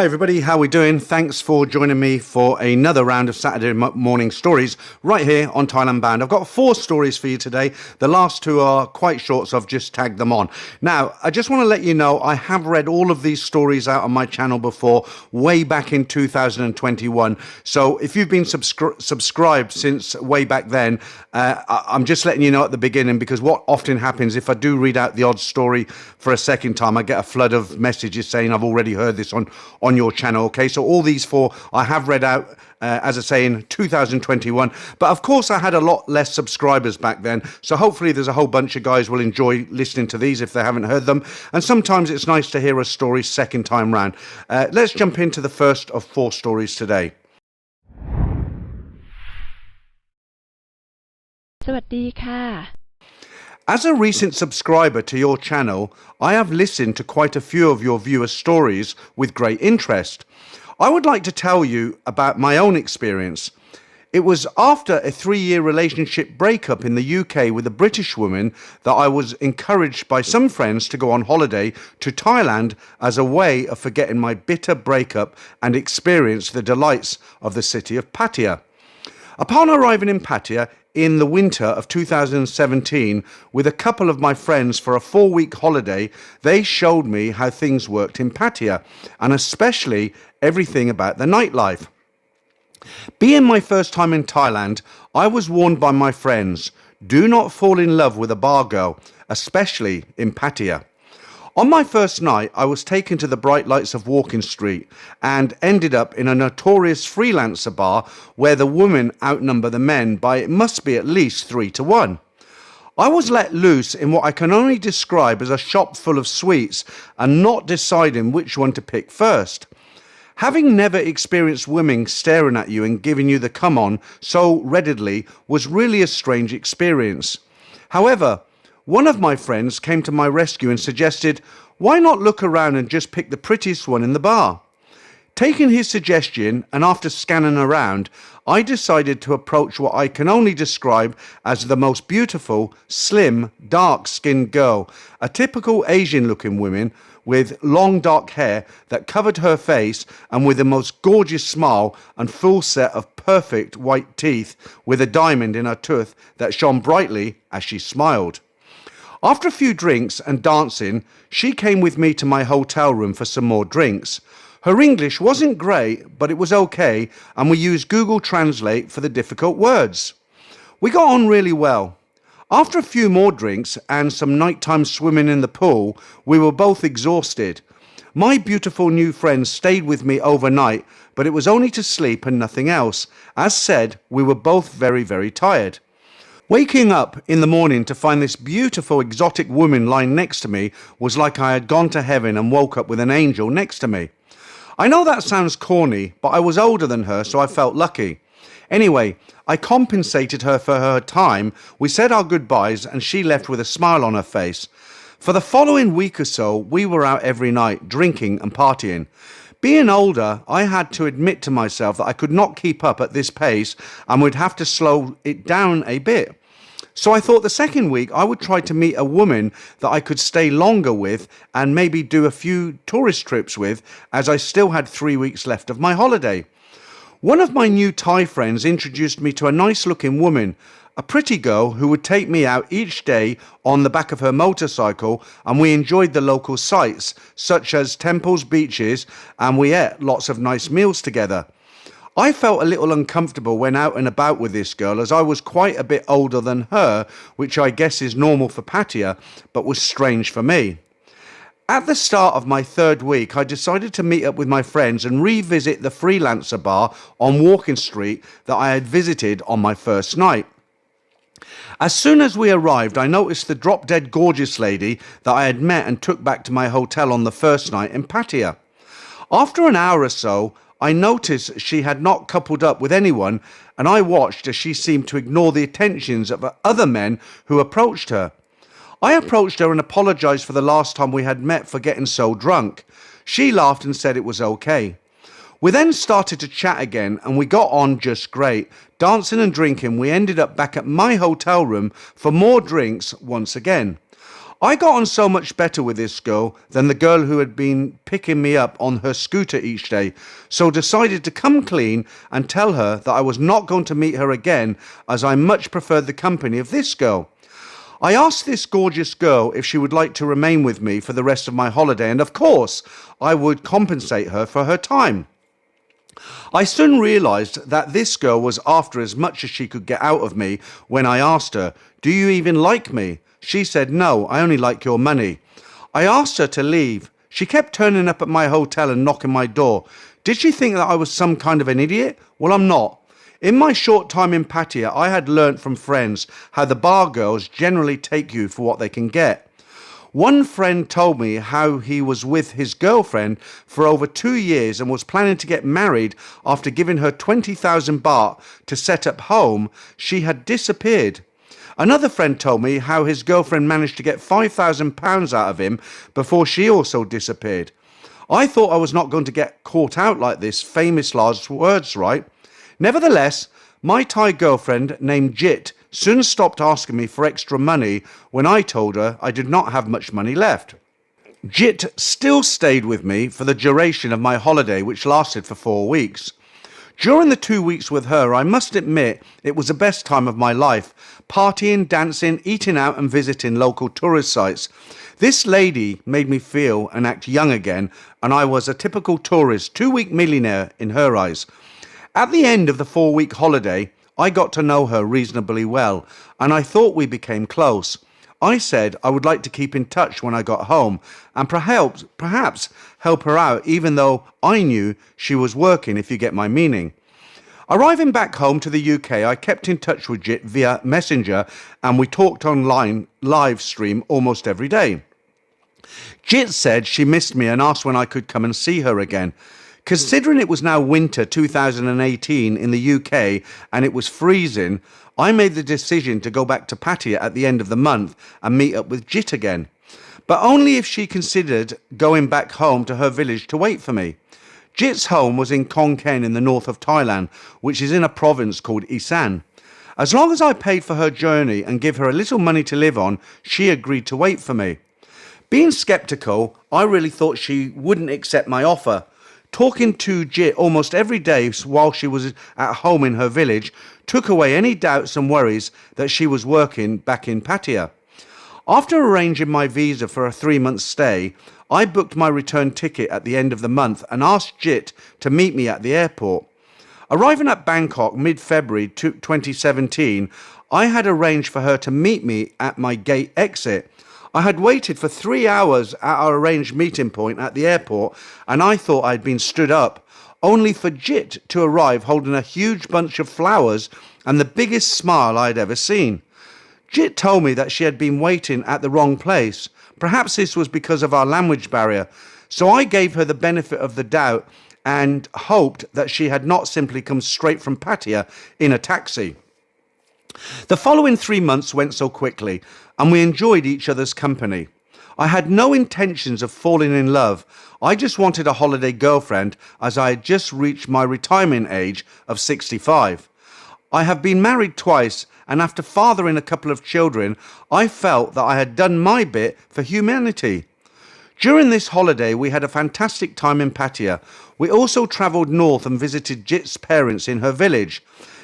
Hey everybody, how we doing? Thanks for joining me for another round of Saturday morning stories right here on Thailand Bound. I've got 4 stories for you today. The last 2 are quite short, so I've just tagged them on. Now, I just want to let you know I have read all of these stories out on my channel before, way back in 2021. So if you've been subscribed since way back then, I'm just letting you know at the beginning, because what often happens if I do read out the odd story for a second time, I get a flood of messages saying I've already heard this on your channel. Okay, so all these 4 I have read out, as I say, in 2021. But of course, I had a lot less subscribers back then. So hopefully there's a whole bunch of guys will enjoy listening to these if they haven't heard them. And sometimes it's nice to hear a story second time round. Let's jump into the first of 4 stories today. สวัสดีค่ะ As a recent subscriber to your channel, I have listened to quite a few of your viewers' stories with great interest. I would like to tell you about my own experience. It was after a 3-year relationship breakup in the UK with a British woman that I was encouraged by some friends to go on holiday to Thailand as a way of forgetting my bitter breakup and experience the delights of the city of Pattaya. Upon arriving in Pattaya in the winter of 2017 with a couple of my friends for a 4-week holiday, they showed me how things worked in Pattaya, and especially everything about the nightlife. Being my first time in Thailand, I was warned by my friends, do not fall in love with a bar girl, especially in Pattaya. On my first night, I was taken to the bright lights of Walking Street and ended up in a notorious freelancer bar where the women outnumber the men by, it must be, at least 3 to 1. I was let loose in what I can only describe as a shop full of sweets and not deciding which one to pick first. Having never experienced women staring at you and giving you the come on so readily was really a strange experience. However, one of my friends came to my rescue and suggested, why not look around and just pick the prettiest one in the bar? Taking his suggestion, and after scanning around, I decided to approach what I can only describe as the most beautiful, slim, dark-skinned girl, a typical Asian-looking woman with long dark hair that covered her face and with the most gorgeous smile and full set of perfect white teeth with a diamond in her tooth that shone brightly as she smiled. After a few drinks and dancing, she came with me to my hotel room for some more drinks. Her English wasn't great, but it was okay, and we used Google Translate for the difficult words. We got on really well. After a few more drinks and some nighttime swimming in the pool, we were both exhausted. My beautiful new friend stayed with me overnight, but it was only to sleep and nothing else. As said, we were both very, very tired. Waking up in the morning to find this beautiful exotic woman lying next to me was like I had gone to heaven and woke up with an angel next to me. I know that sounds corny, but I was older than her, so I felt lucky. Anyway, I compensated her for her time, we said our goodbyes, and she left with a smile on her face. For the following week or so, we were out every night, drinking and partying. Being older, I had to admit to myself that I could not keep up at this pace and would have to slow it down a bit. So I thought the second week I would try to meet a woman that I could stay longer with and maybe do a few tourist trips with, as I still had 3 weeks left of my holiday. One of my new Thai friends introduced me to a nice looking woman, a pretty girl who would take me out each day on the back of her motorcycle, and we enjoyed the local sights such as temples, beaches, and we ate lots of nice meals together. I felt a little uncomfortable when out and about with this girl, as I was quite a bit older than her, which I guess is normal for Pattaya, but was strange for me. At the start of my 3rd week, I decided to meet up with my friends and revisit the freelancer bar on Walking Street that I had visited on my first night. As soon as we arrived, I noticed the drop-dead gorgeous lady that I had met and took back to my hotel on the first night in Pattaya. After an hour or so, I noticed she had not coupled up with anyone, and I watched as she seemed to ignore the attentions of other men who approached her. I approached her and apologised for the last time we had met for getting so drunk. She laughed and said it was okay. We then started to chat again, and we got on just great. Dancing and drinking, we ended up back at my hotel room for more drinks once again. I got on so much better with this girl than the girl who had been picking me up on her scooter each day, so decided to come clean and tell her that I was not going to meet her again, as I much preferred the company of this girl. I asked this gorgeous girl if she would like to remain with me for the rest of my holiday, and of course I would compensate her for her time. I soon realised that this girl was after as much as she could get out of me when I asked her, "Do you even like me?" She said, "No, I only like your money." I asked her to leave. She kept turning up at my hotel and knocking my door. Did she think that I was some kind of an idiot? Well, I'm not. In my short time in Pattaya, I had learnt from friends how the bar girls generally take you for what they can get. One friend told me how he was with his girlfriend for over 2 years and was planning to get married. After giving her 20,000 baht to set up home, she had disappeared. Another friend told me how his girlfriend managed to get £5,000 out of him before she also disappeared. I thought I was not going to get caught out like this, famous last words, right? Nevertheless, my Thai girlfriend named Jit soon stopped asking me for extra money when I told her I did not have much money left. Jit still stayed with me for the duration of my holiday, which lasted for 4 weeks. During the 2 weeks with her, I must admit it was the best time of my life, partying, dancing, eating out and visiting local tourist sites. This lady made me feel and act young again, and I was a typical tourist, 2-week millionaire in her eyes. At the end of the 4-week holiday, I got to know her reasonably well, and I thought we became close. I said I would like to keep in touch when I got home, and perhaps help her out, even though I knew she was working, if you get my meaning. Arriving back home to the UK, I kept in touch with Jit via Messenger, and we talked online live stream almost every day. Jit said she missed me and asked when I could come and see her again. Considering it was now winter 2018 in the UK and it was freezing, I made the decision to go back to Pattaya at the end of the month and meet up with Jit again. But only if she considered going back home to her village to wait for me. Jit's home was in Khon Kaen in the north of Thailand, which is in a province called Isan. As long as I paid for her journey and give her a little money to live on, she agreed to wait for me. Being sceptical, I really thought she wouldn't accept my offer. Talking to Jit almost every day while she was at home in her village took away any doubts and worries that she was working back in Pattaya. After arranging my visa for a 3-month stay, I booked my return ticket at the end of the month and asked Jit to meet me at the airport. Arriving at Bangkok mid-February 2017, I had arranged for her to meet me at my gate exit. I had waited for 3 hours at our arranged meeting point at the airport, and I thought I'd been stood up, only for Jit to arrive holding a huge bunch of flowers and the biggest smile I'd ever seen. Jit told me that she had been waiting at the wrong place. Perhaps this was because of our language barrier, so I gave her the benefit of the doubt and hoped that she had not simply come straight from Pattaya in a taxi. The following 3 months went so quickly, and we enjoyed each other's company. I had no intentions of falling in love. I just wanted a holiday girlfriend, as I had just reached my retirement age of 65. I have been married twice, and after fathering a couple of children, I felt that I had done my bit for humanity. During this holiday, we had a fantastic time in Pattaya. We also travelled north and visited Jit's parents in her village.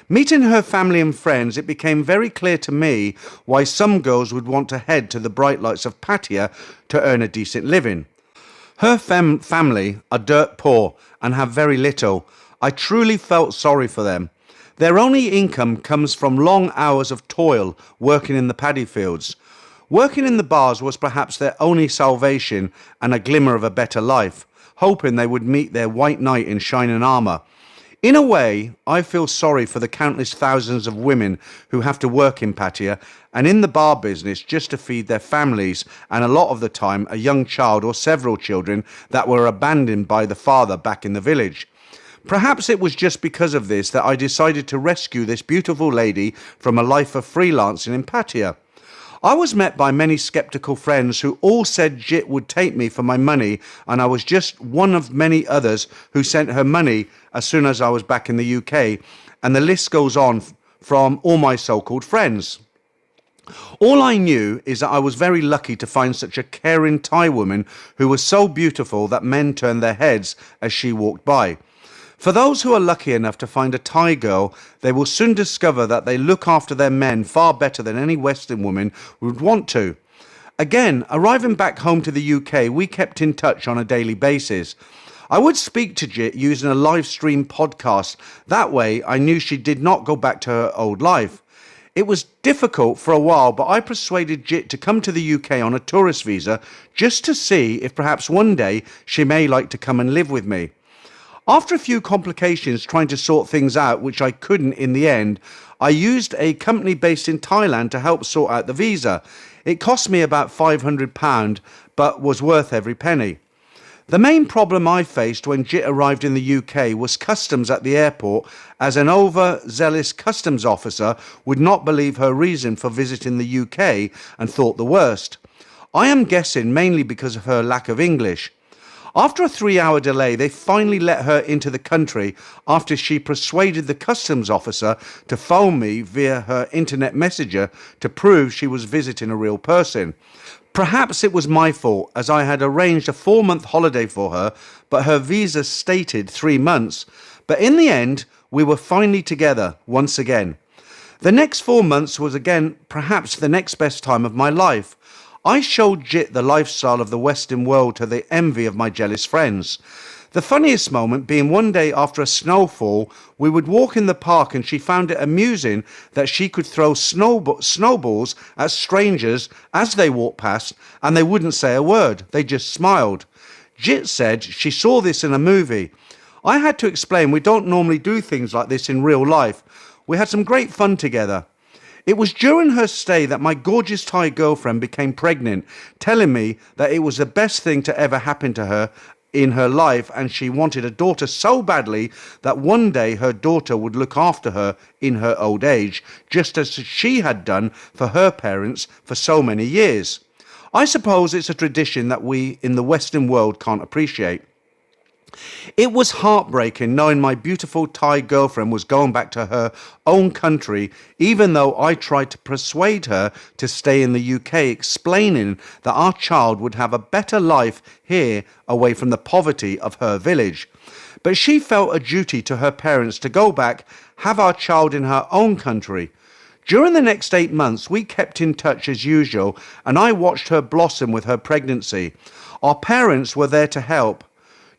Meeting her family and friends, it became very clear to me why some girls would want to head to the bright lights of Pattaya to earn a decent living. Her family are dirt poor and have very little. I truly felt sorry for them. Their only income comes from long hours of toil working in the paddy fields. Working in the bars was perhaps their only salvation and a glimmer of a better life, hoping they would meet their white knight in shining armour. In a way, I feel sorry for the countless thousands of women who have to work in Pattaya and in the bar business just to feed their families, and a lot of the time a young child or several children that were abandoned by the father back in the village. Perhaps it was just because of this that I decided to rescue this beautiful lady from a life of freelancing in Pattaya. I was met by many sceptical friends who all said Jit would take me for my money, and I was just one of many others who sent her money as soon as I was back in the UK, and the list goes on from all my so-called friends. All I knew is that I was very lucky to find such a caring Thai woman who was so beautiful that men turned their heads as she walked by. For those who are lucky enough to find a Thai girl, they will soon discover that they look after their men far better than any Western woman would want to. Again, arriving back home to the UK, we kept in touch on a daily basis. I would speak to Jit using a live stream podcast. That way, I knew she did not go back to her old life. It was difficult for a while, but I persuaded Jit to come to the UK on a tourist visa just to see if perhaps one day she may like to come and live with me. After a few complications trying to sort things out, which I couldn't in the end, I used a company based in Thailand to help sort out the visa. It cost me about £500, but was worth every penny. The main problem I faced when Jit arrived in the UK was customs at the airport, as an overzealous customs officer would not believe her reason for visiting the UK and thought the worst. I am guessing mainly because of her lack of English. After a 3-hour delay, they finally let her into the country after she persuaded the customs officer to phone me via her internet messenger to prove she was visiting a real person. Perhaps it was my fault, as I had arranged a 4-month holiday for her, but her visa stated 3 months. But in the end, we were finally together once again. The next 4 months was again perhaps the next best time of my life. I showed Jit the lifestyle of the Western world to the envy of my jealous friends. The funniest moment being one day after a snowfall, we would walk in the park and she found it amusing that she could throw snowballs at strangers as they walked past and they wouldn't say a word, they just smiled. Jit said she saw this in a movie. I had to explain we don't normally do things like this in real life. We had some great fun together. It was during her stay that my gorgeous Thai girlfriend became pregnant, telling me that it was the best thing to ever happen to her in her life, and she wanted a daughter so badly that one day her daughter would look after her in her old age, just as she had done for her parents for so many years. I suppose it's a tradition that we in the Western world can't appreciate. It was heartbreaking knowing my beautiful Thai girlfriend was going back to her own country, even though I tried to persuade her to stay in the UK, explaining that our child would have a better life here away from the poverty of her village. But she felt a duty to her parents to go back, have our child in her own country. During the next 8 months, we kept in touch as usual, and I watched her blossom with her pregnancy. Our parents were there to help.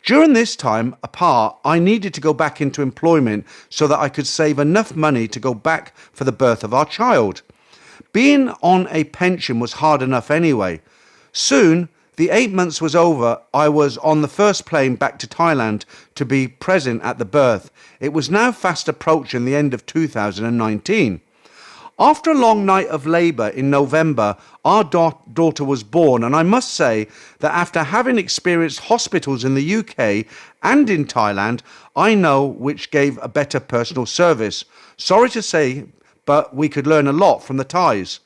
During this time apart, I needed to go back into employment so that I could save enough money to go back for the birth of our child. Being on a pension was hard enough anyway. Soon, the 8 months was over. I was on the first plane back to Thailand to be present at the birth. It was now fast approaching the end of 2019. After a long night of labour in November, our daughter was born, and I must say that after having experienced hospitals in the UK and in Thailand, I know which gave a better personal service. Sorry to say, but we could learn a lot from the Thais.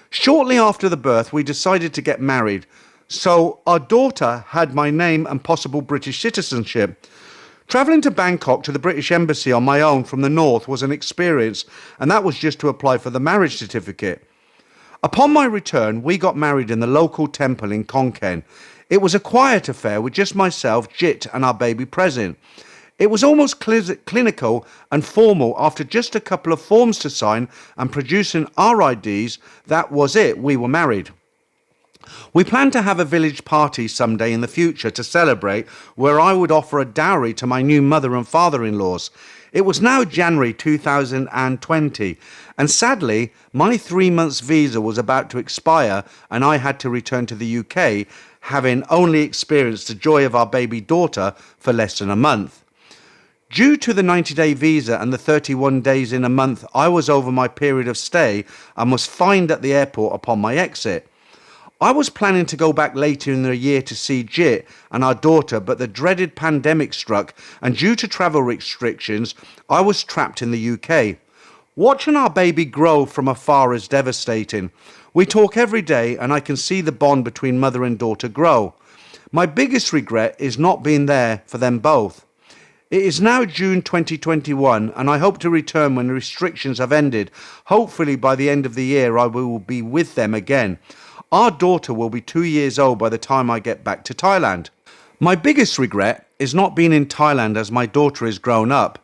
Shortly after the birth, we decided to get married, so our daughter had my name and possible British citizenship. Travelling to Bangkok to the British Embassy on my own from the north was an experience, and that was just to apply for the marriage certificate. Upon my return, we got married in the local temple in Khon Kaen. It was a quiet affair with just myself, Jit, and our baby present. It was almost clinical and formal. After just a couple of forms to sign and producing our IDs, that was it, we were married. We planned to have a village party someday in the future to celebrate, where I would offer a dowry to my new mother and father-in-laws. It was now January 2020, and sadly, my 3 months visa was about to expire and I had to return to the UK, having only experienced the joy of our baby daughter for less than a month. Due to the 90-day visa and the 31 days in a month, I was over my period of stay and was fined at the airport upon my exit. I was planning to go back later in the year to see Jit and our daughter, but the dreaded pandemic struck, and due to travel restrictions, I was trapped in the UK. Watching our baby grow from afar is devastating. We talk every day, and I can see the bond between mother and daughter grow. My biggest regret is not being there for them both. It is now June 2021 and I hope to return when the restrictions have ended. Hopefully by the end of the year I will be with them again. Our daughter will be 2 years old by the time I get back to Thailand. My biggest regret is not being in Thailand as my daughter is grown up.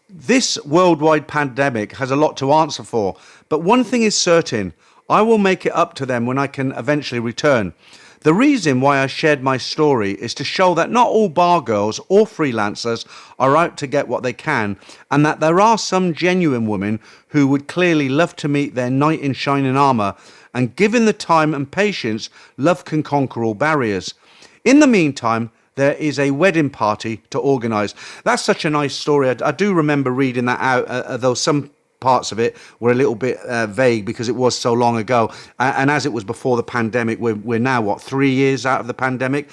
This worldwide pandemic has a lot to answer for, but one thing is certain, I will make it up to them when I can eventually return. The reason why I shared my story is to show that not all bar girls or freelancers are out to get what they can, and that there are some genuine women who would clearly love to meet their knight in shining armour, and given the time and patience, love can conquer all barriers. In the meantime, there is a wedding party to organise. That's such a nice story. I do remember reading that out, though some parts of it were a little bit vague because it was so long ago. And as it was before the pandemic, we're now, 3 years out of the pandemic?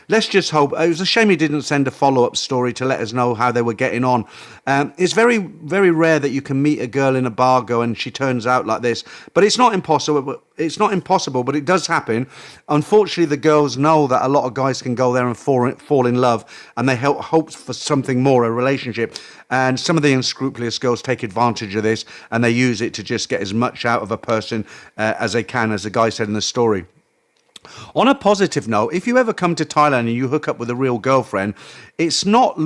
Let's just hope. It was a shame he didn't send a follow-up story to let us know how they were getting on. It's very, very rare that you can meet a girl in a bar go and she turns out like this. But it's not impossible. It's not impossible, but it does happen. Unfortunately, the girls know that a lot of guys can go there and fall in love, and they hope for something more, a relationship. And some of the unscrupulous girls take advantage of this, and they use it to just get as much out of a person as they can, as the guy said in the story. On a positive note, if you ever come to Thailand and you hook up with a real girlfriend, it's not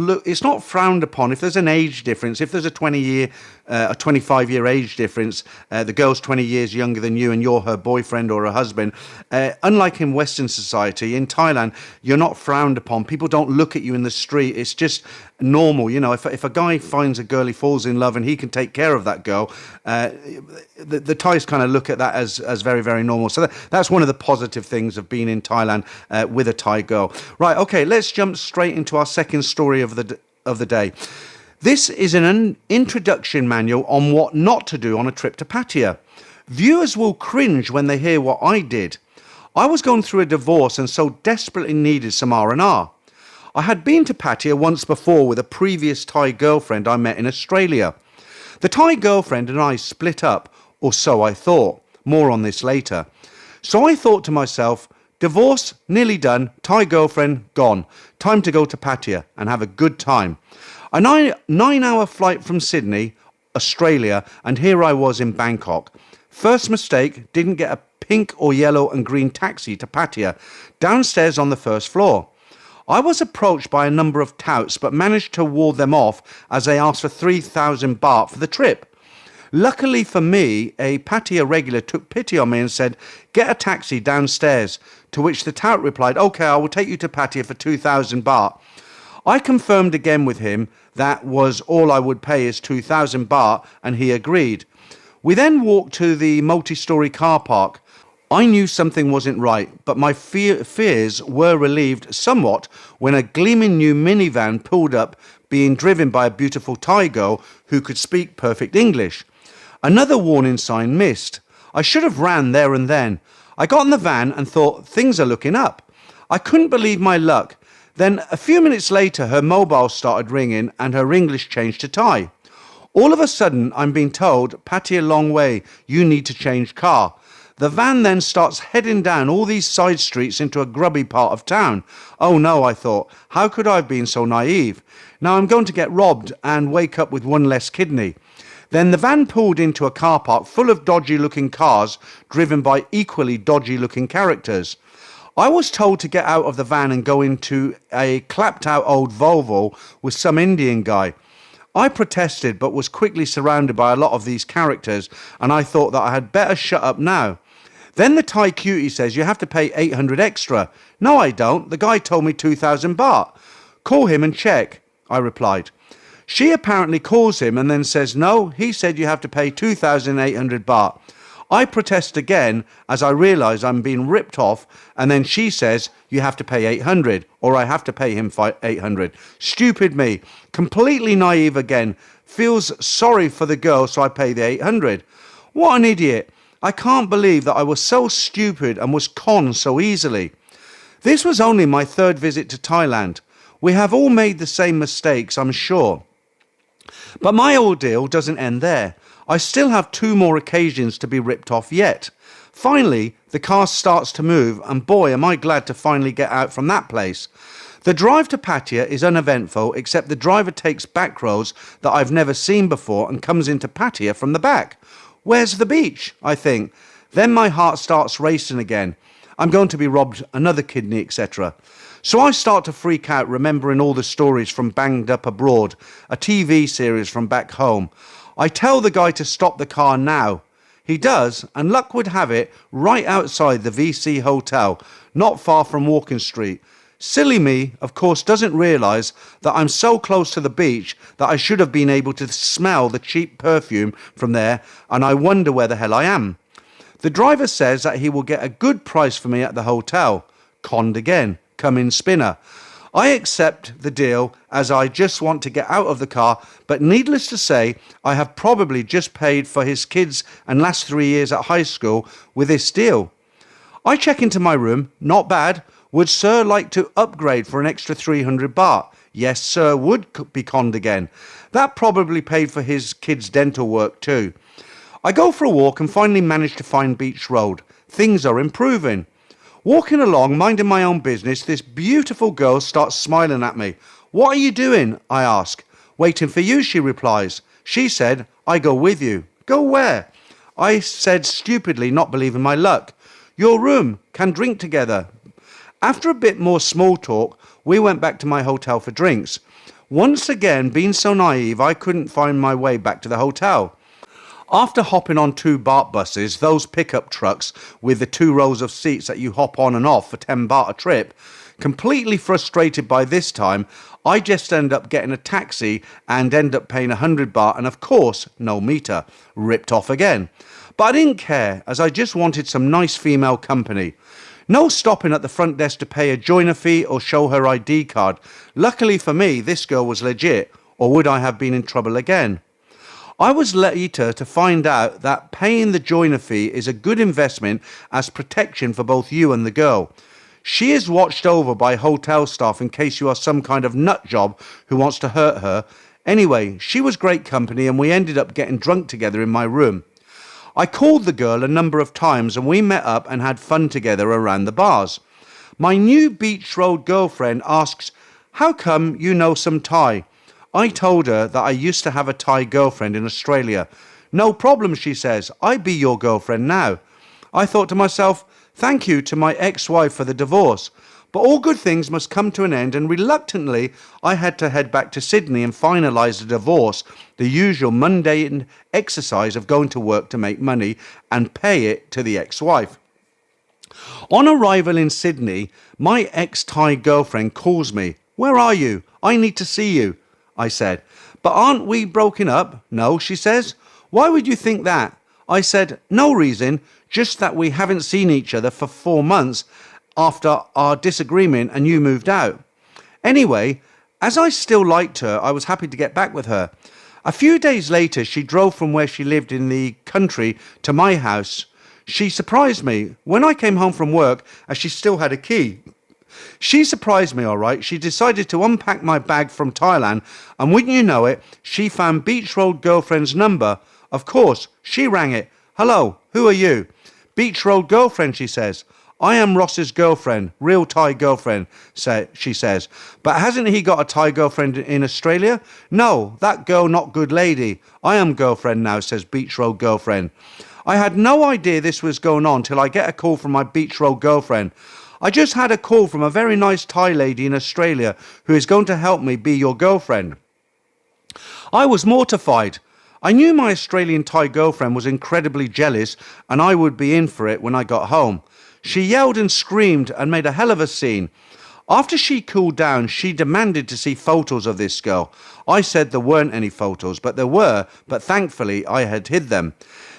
frowned upon if there's an age difference. If there's a 25-year age difference, the girl's 20 years younger than you and you're her boyfriend or her husband. Unlike in Western society, in Thailand, you're not frowned upon. People don't look at you in the street. It's just normal. You know, if a guy finds a girl, he falls in love and he can take care of that girl, the Thais kind of look at that as very, very normal. So that's one of the positive things of being in Thailand with a Thai girl. Right, okay, let's jump straight into our second story of the day. This is an introduction manual on what not to do on a trip to Pattaya. Viewers will cringe when they hear what I did. I was going through a divorce and so desperately needed some R&R. I had been to Pattaya once before with a previous Thai girlfriend I met in Australia. The Thai girlfriend and I split up, or so I thought. More on this later. So I thought to myself, divorce, nearly done, Thai girlfriend, gone. Time to go to Pattaya and have a good time. A 9-hour flight from Sydney, Australia, and here I was in Bangkok. First mistake, didn't get a pink or yellow and green taxi to Pattaya, downstairs on the first floor. I was approached by a number of touts but managed to ward them off as they asked for 3,000 baht for the trip. Luckily for me, a Pattaya regular took pity on me and said, "Get a taxi downstairs," to which the tout replied, "Okay, I will take you to Pattaya for 2,000 baht." I confirmed again with him that was all I would pay is 2,000 baht, and he agreed. We then walked to the multi-storey car park. I knew something wasn't right, but my fears were relieved somewhat when a gleaming new minivan pulled up, being driven by a beautiful Thai girl who could speak perfect English. Another warning sign missed. I should have ran there and then. I got in the van and thought, things are looking up. I couldn't believe my luck. Then a few minutes later, her mobile started ringing and her English changed to Thai. All of a sudden, I'm being told, "Pattaya long way, you need to change car." The van then starts heading down all these side streets into a grubby part of town. Oh no, I thought, how could I have been so naive? Now I'm going to get robbed and wake up with one less kidney. Then the van pulled into a car park full of dodgy looking cars driven by equally dodgy looking characters. I was told to get out of the van and go into a clapped out old Volvo with some Indian guy. I protested but was quickly surrounded by a lot of these characters, and I thought that I had better shut up now. Then the Thai cutie says you have to pay 800 extra. No, I don't. The guy told me 2,000 baht. Call him and check, I replied. She apparently calls him and then says, no, he said you have to pay 2,800 baht. I protest again as I realise I'm being ripped off, and then she says you have to pay 800, or I have to pay him 800. Stupid me, completely naive again, feels sorry for the girl, so I pay the 800. What an idiot. I can't believe that I was so stupid and was conned so easily. This was only my third visit to Thailand. We have all made the same mistakes, I'm sure. But my ordeal doesn't end there. I still have 2 more occasions to be ripped off yet. Finally, the car starts to move, and boy, am I glad to finally get out from that place. The drive to Pattaya is uneventful, except the driver takes back roads that I've never seen before and comes into Pattaya from the back. Where's the beach? I think. Then my heart starts racing again. I'm going to be robbed, another kidney, etc. So I start to freak out, remembering all the stories from Banged Up Abroad, a TV series from back home. I tell the guy to stop the car now. He does, and luck would have it, right outside the VC Hotel, not far from Walking Street. Silly me, of course, doesn't realise that I'm so close to the beach that I should have been able to smell the cheap perfume from there, and I wonder where the hell I am. The driver says that he will get a good price for me at the hotel. Conned again. Come in spinner. I accept the deal as I just want to get out of the car, but needless to say, I have probably just paid for his kids and last 3 years at high school with this deal. I check into my room. Not bad. Would sir like to upgrade for an extra 300 baht? Yes, sir, would be conned again. That probably paid for his kids' dental work too. I go for a walk and finally manage to find Beach Road. Things are improving. Walking along, minding my own business, this beautiful girl starts smiling at me. What are you doing? I ask. Waiting for you, she replies. She said, I go with you. Go where? I said stupidly, not believing my luck. Your room. Can drink together. After a bit more small talk, we went back to my hotel for drinks. Once again, being so naive, I couldn't find my way back to the hotel. After hopping on 2 baht buses, those pickup trucks with the 2 rows of seats that you hop on and off for 10 baht a trip, completely frustrated by this time, I just end up getting a taxi and end up paying 100 baht and of course, no meter. Ripped off again. But I didn't care, as I just wanted some nice female company. No stopping at the front desk to pay a joiner fee or show her ID card. Luckily for me, this girl was legit, or would I have been in trouble again? I was later to find out that paying the joiner fee is a good investment as protection for both you and the girl. She is watched over by hotel staff in case you are some kind of nut job who wants to hurt her. Anyway, she was great company and we ended up getting drunk together in my room. I called the girl a number of times and we met up and had fun together around the bars. My new Beach Road girlfriend asks, how come you know some Thai? I told her that I used to have a Thai girlfriend in Australia. No problem, she says. I be your girlfriend now. I thought to myself, thank you to my ex-wife for the divorce. But all good things must come to an end, and reluctantly I had to head back to Sydney and finalise the divorce, the usual mundane exercise of going to work to make money and pay it to the ex-wife. On arrival in Sydney, my ex-Thai girlfriend calls me. Where are you? I need to see you. I said, but aren't we broken up? No, she says. Why would you think that? I said, no reason, just that we haven't seen each other for 4 months after our disagreement and you moved out. Anyway, as I still liked her, I was happy to get back with her. A few days later, she drove from where she lived in the country to my house. She surprised me. When I came home from work, as she still had a key, she surprised me, all right. She decided to unpack my bag from Thailand, and wouldn't you know it, she found Beach Road girlfriend's number. Of course, she rang it. Hello, who are you? Beach Road girlfriend, she says. I am Ross's girlfriend, real Thai girlfriend, she says. But hasn't he got a Thai girlfriend in Australia? No, that girl not good lady. I am girlfriend now, says Beach Road girlfriend. I had no idea this was going on till I get a call from my Beach Road girlfriend. I just had a call from a very nice Thai lady in Australia who is going to help me be your girlfriend. I was mortified. I knew my Australian Thai girlfriend was incredibly jealous and I would be in for it when I got home. She yelled and screamed and made a hell of a scene. After she cooled down, she demanded to see photos of this girl. I said there weren't any photos, but there were, but thankfully I had hid them.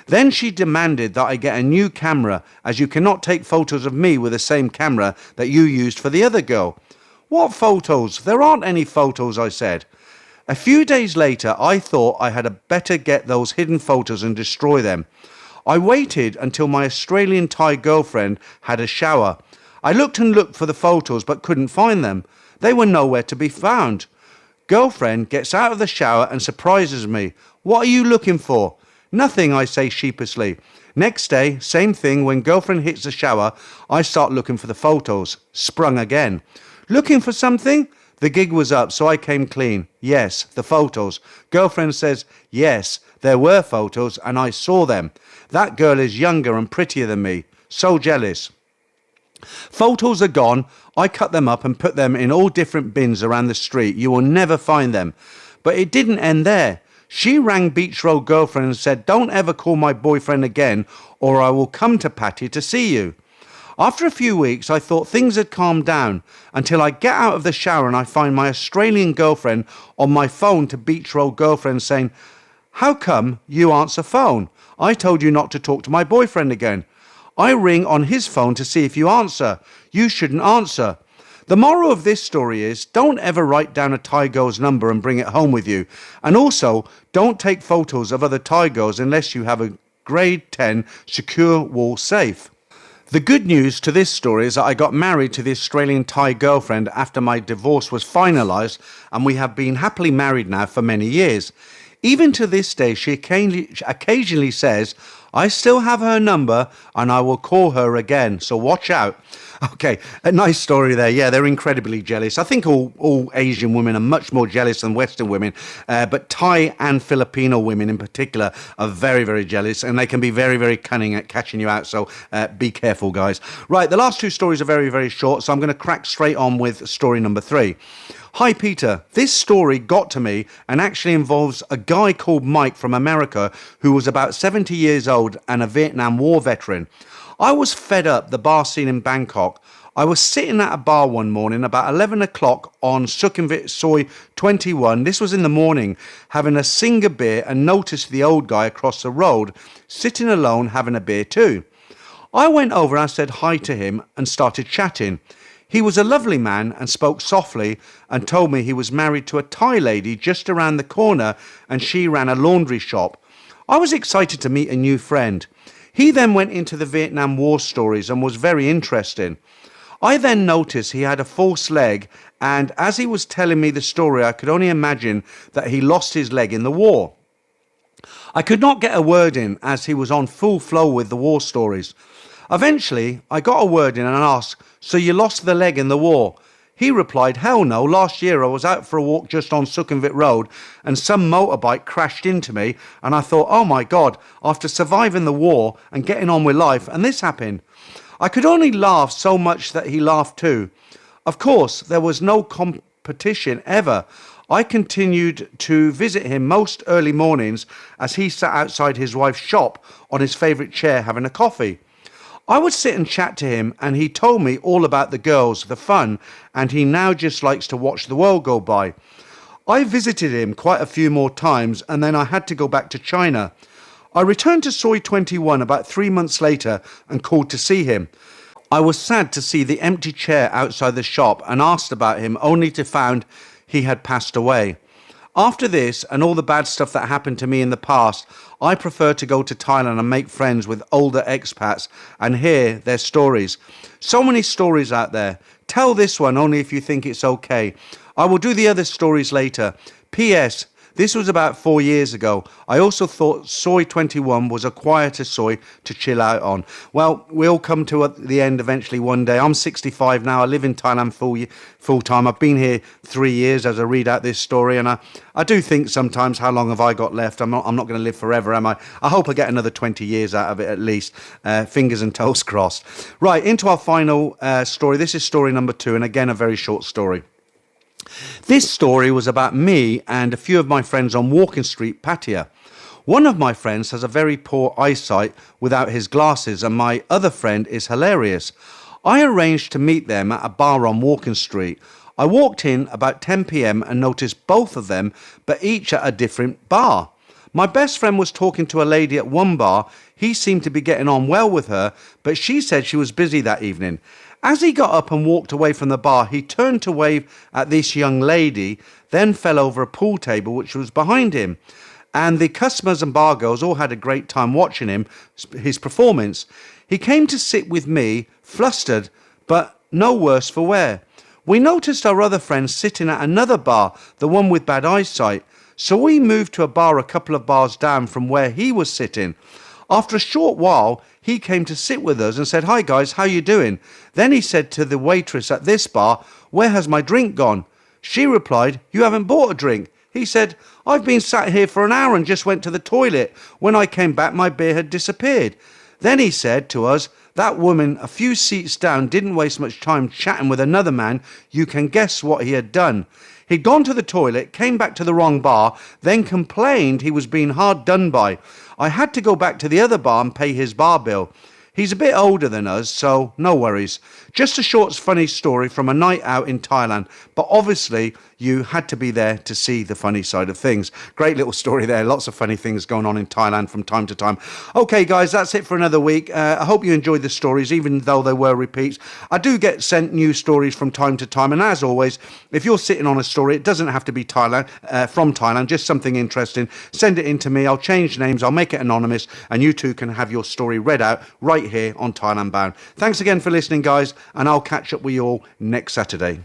Then she demanded that I get a new camera, as you cannot take photos of me with the same camera that you used for the other girl. What photos? There aren't any photos, I said. A few days later, I thought I had better get those hidden photos and destroy them. I waited until my Australian Thai girlfriend had a shower. I looked and looked for the photos but couldn't find them. They were nowhere to be found. Girlfriend gets out of the shower and surprises me. What are you looking for? Nothing, I say sheepishly. Next day, same thing. When girlfriend hits the shower, I start looking for the photos. Sprung again. Looking for something? The gig was up, so I came clean. Yes, the photos. Girlfriend says, yes, there were photos, and I saw them. That girl is younger and prettier than me. So jealous. Photos are gone. I cut them up and put them in all different bins around the street. You will never find them. But it didn't end there. She rang Beach Road Girlfriend and said, don't ever call my boyfriend again, or I will come to Patty to see you. After a few weeks, I thought things had calmed down until I get out of the shower and I find my Australian girlfriend on my phone to Beach Road Girlfriend saying, how come you answer phone? I told you not to talk to my boyfriend again. I ring on his phone to see if you answer. You shouldn't answer. The moral of this story is don't ever write down a Thai girl's number and bring it home with you. And also, don't take photos of other Thai girls unless you have a grade 10 secure wall safe. The good news to this story is that I got married to the Australian Thai girlfriend after my divorce was finalised, and we have been happily married now for many years. Even to this day, she occasionally says, I still have her number and I will call her again, so watch out. Okay, a nice story there. Yeah, they're incredibly jealous. I think all Asian women are much more jealous than Western women, but Thai and Filipino women in particular are very, very jealous, and they can be very, very cunning at catching you out, so be careful, guys. Right, the last two stories are very, very short, so I'm going to crack straight on with story number 3. Hi Peter, this story got to me and actually involves a guy called Mike from America who was about 70 years old and a Vietnam War veteran. I was fed up the bar scene in Bangkok. I was sitting at a bar one morning about 11 o'clock on Sukhumvit Soi 21. This was in the morning, having a Singer beer, and noticed the old guy across the road sitting alone having a beer too. I went over and said hi to him and started chatting. He was a lovely man and spoke softly and told me he was married to a Thai lady just around the corner and she ran a laundry shop. I was excited to meet a new friend. He then went into the Vietnam War stories and was very interesting. I then noticed he had a false leg, and as he was telling me the story, I could only imagine that he lost his leg in the war. I could not get a word in as he was on full flow with the war stories. Eventually, I got a word in and asked, so you lost the leg in the war? He replied, hell no, last year I was out for a walk just on Sukhumvit Road and some motorbike crashed into me and I thought, oh my God, after surviving the war and getting on with life, and this happened. I could only laugh so much that he laughed too. Of course, there was no competition ever. I continued to visit him most early mornings as he sat outside his wife's shop on his favourite chair having a coffee. I would sit and chat to him and he told me all about the girls, the fun, and he now just likes to watch the world go by. I visited him quite a few more times and then I had to go back to China. I returned to Soi 21 about 3 months later and called to see him. I was sad to see the empty chair outside the shop and asked about him only to find he had passed away. After this and all the bad stuff that happened to me in the past, I prefer to go to Thailand and make friends with older expats and hear their stories. So many stories out there. Tell this one only if you think it's okay. I will do the other stories later. P.S. This was about 4 years ago. I also thought Soi 21 was a quieter Soi to chill out on. Well, we'll come to the end eventually one day. I'm 65 now. I live in Thailand full time. I've been here 3 years as I read out this story, and I do think sometimes, how long have I got left? I'm not going to live forever, am I? I hope I get another 20 years out of it at least. Fingers and toes crossed. Right, into our final story. This is story number 2, and again, a very short story. This story was about me and a few of my friends on Walking Street, Pattaya. One of my friends has a very poor eyesight without his glasses, and my other friend is hilarious. I arranged to meet them at a bar on Walking Street. I walked in about 10 p.m. and noticed both of them, but each at a different bar. My best friend was talking to a lady at one bar. He seemed to be getting on well with her, but she said she was busy that evening. As he got up and walked away from the bar, he turned to wave at this young lady, then fell over a pool table which was behind him. And the customers and bar girls all had a great time watching his performance. He came to sit with me, flustered, but no worse for wear. We noticed our other friend sitting at another bar, the one with bad eyesight. So we moved to a bar a couple of bars down from where he was sitting. After a short while, he came to sit with us and said, "Hi guys, how you doing?" Then he said to the waitress at this bar, "Where has my drink gone?" She replied, "You haven't bought a drink." He said, "I've been sat here for an hour and just went to the toilet. When I came back, my beer had disappeared." Then he said to us, "That woman a few seats down didn't waste much time chatting with another man. You can guess what he had done. He'd gone to the toilet, came back to the wrong bar, then complained he was being hard done by. I had to go back to the other bar and pay his bar bill. He's a bit older than us, so no worries. Just a short, funny story from a night out in Thailand, but obviously you had to be there to see the funny side of things." Great little story there. Lots of funny things going on in Thailand from time to time. Okay, guys, that's it for another week. I hope you enjoyed the stories, even though they were repeats. I do get sent new stories from time to time, and as always, if you're sitting on a story, it doesn't have to be from Thailand, just something interesting. Send it in to me. I'll change names. I'll make it anonymous, and you too can have your story read out right here on Thailand Bound. Thanks again for listening, guys, and I'll catch up with you all next Saturday.